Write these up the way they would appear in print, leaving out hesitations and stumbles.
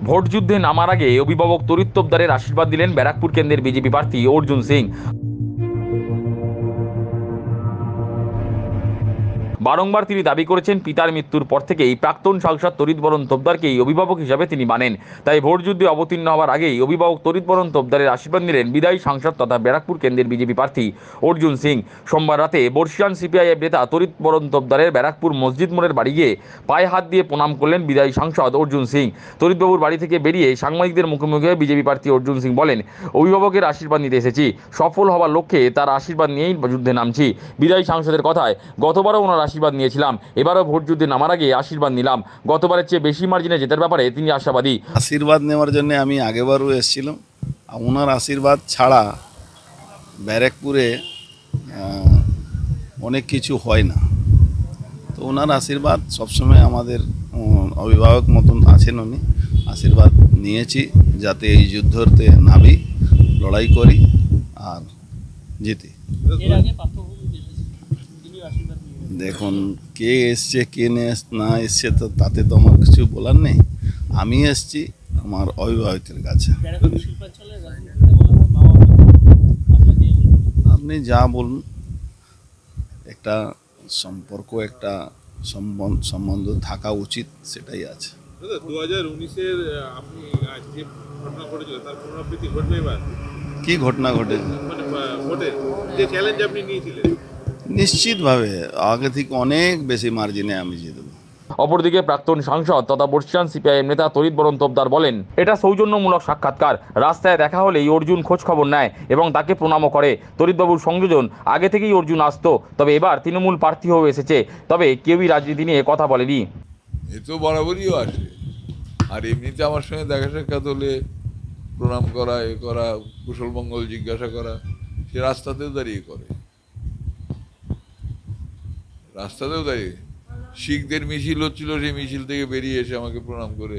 Vote যুদ্ধে নামার আগে অভিভাবক তড়িৎ তোপদারের আশীর্বাদ দিলেন ব্যারাকপুর কেন্দ্রের বিজেপি প্রার্থী অর্জুন সিং। বারংবার তিনি দাবি করেছেন পিতার মৃত্যুর পর থেকেই প্রাক্তন সাংসদ তড়িৎবরণ তোপদারকেই অভিভাবক হিসাবে তিনি মানেন। তাই ভোট যুদ্ধে অবতীর্ণ হওয়ার আগেই অভিভাবক তড়িৎবরণ তোপদারের আশীর্বাদ নিলেন বিদায়ী সাংসদ তথা ব্যারাকপুর কেন্দ্রের বিজেপি প্রার্থী অর্জুন সিং। সোমবার রাতে বর্ষিয়ান সিপিআইএম নেতা তড়িৎবরণ তোপদারের ব্যারাকপুর মসজিদ মোড়ের বাড়ি গিয়ে পায়ে হাত দিয়ে প্রণাম করলেন বিদায়ী সাংসদ অর্জুন সিং। তড়িৎবাবুর বাড়ি থেকে বেরিয়ে সাংবাদিকদের মুখোমুখি হয়ে বিজেপি প্রার্থী অর্জুন সিং বলেন, অভিভাবকের আশীর্বাদ নিতে এসেছি, সফল হওয়ার লক্ষ্যে তার আশীর্বাদ নিয়েই যুদ্ধে নামছি। বিদায়ী সাংসদের কথায়, গতবারও ওনার আশীর্বাদ নিয়েছিলাম, এবারও ভোট যুদ্ধে নামার আগে আশীর্বাদ নিলাম। গতবারের চেয়ে বেশি মার্জিনে জেতার ব্যাপারে তিনি আশাবাদী। আশীর্বাদ নেওয়ার জন্য আমি আগেবারও এসেছিলাম। ওনার আশীর্বাদ ছাড়া ব্যারাকপুরে অনেক কিছু হয় না। তো ওনার আশীর্বাদ সবসময় আমাদের অভিভাবক মতন আছেন। উনি আশীর্বাদ নিয়েছি যাতে এই যুদ্ধতে নামি, লড়াই করি আর জিতি। দেখুন, কে এসছে কে না এসছে তো তাতে তো আমার কিছু বলার নেই। আমি এসছি আমার অভিভাবকের কাছে। আপনি যা বলুন, একটা সম্পর্ক, একটা সম্বন্ধ থাকা উচিত, সেটাই আছে। 2019-এর আপনি যে ঘটনা ঘটেছিল তার পুনরাবৃত্তি ঘটবে এবার? কি ঘটনা ঘটে? ভোটে যে চ্যালেঞ্জ আপনি নিয়েছিলেন, নিশ্চিতভাবে আগে থেকে অনেক বেশি মার্জিনে আমি জিতব। অপরদিকে প্রাক্তন সাংসদ তথা বর্ষিয়ান সিপিআইএম নেতা তড়িৎবরণ তোপদার বলেন, এটা সৌজন্যমূলক সাক্ষাৎকার। রাস্তায় দেখা হলেই অর্জুন খোঁজ খবর নেয় এবং তাকে প্রণামও করে। তড়িৎবাবুর সংযোজন, আগে থেকেই অর্জুন আসতো, তবে এবার তৃণমূল প্রার্থী হয়ে এসেছে, তবে কেউই রাজনীতি নিয়ে কথা বলেনি। এ তো বরাবরই আসে, আর এমনিতে আমার সঙ্গে দেখা সাক্ষাৎ হলে প্রণাম করা, এ করা, কুশল মঙ্গল জিজ্ঞাসা করা, সে রাস্তাতেও দাঁড়িয়ে করে। রাস্তাতেও দাঁড়িয়ে শিখদের মিছিল হচ্ছিল, সেই মিছিল থেকে বেরিয়ে এসে আমাকে প্রণাম করে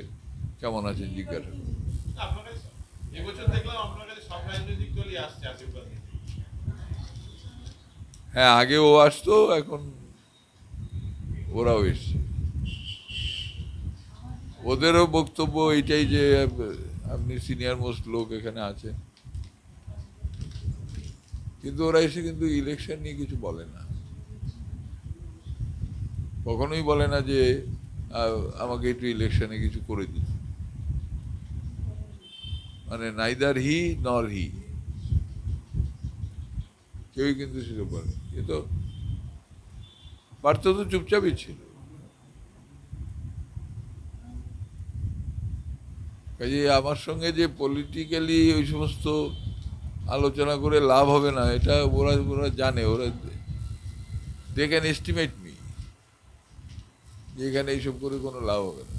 কেমন আছেন জিজ্ঞাসা করে। হ্যাঁ, আগে ও আসতো, এখন ওরাও এসছে। ওদেরও বক্তব্য এইটাই যে আপনি সিনিয়র মোস্ট লোক এখানে আছেন, কিন্তু ওরা এসে কিন্তু ইলেকশন নিয়ে কিছু বলে না। কখনোই বলে না যে আমাকে একটু ইলেকশনে কিছু করে দিন। মানে নাইদার হি নর হি, কেউই কিন্তু সেটা বলে। কিন্তু পার্থ তো চুপচাপই ছিল। কাজে আমার সঙ্গে যে পলিটিক্যালি ওই সমস্ত আলোচনা করে লাভ হবে না, এটা ওরা জানে। ওরা দে ক্যান এস্টিমেট মি, এখানে এইসব করে কোনো লাভ হবে না।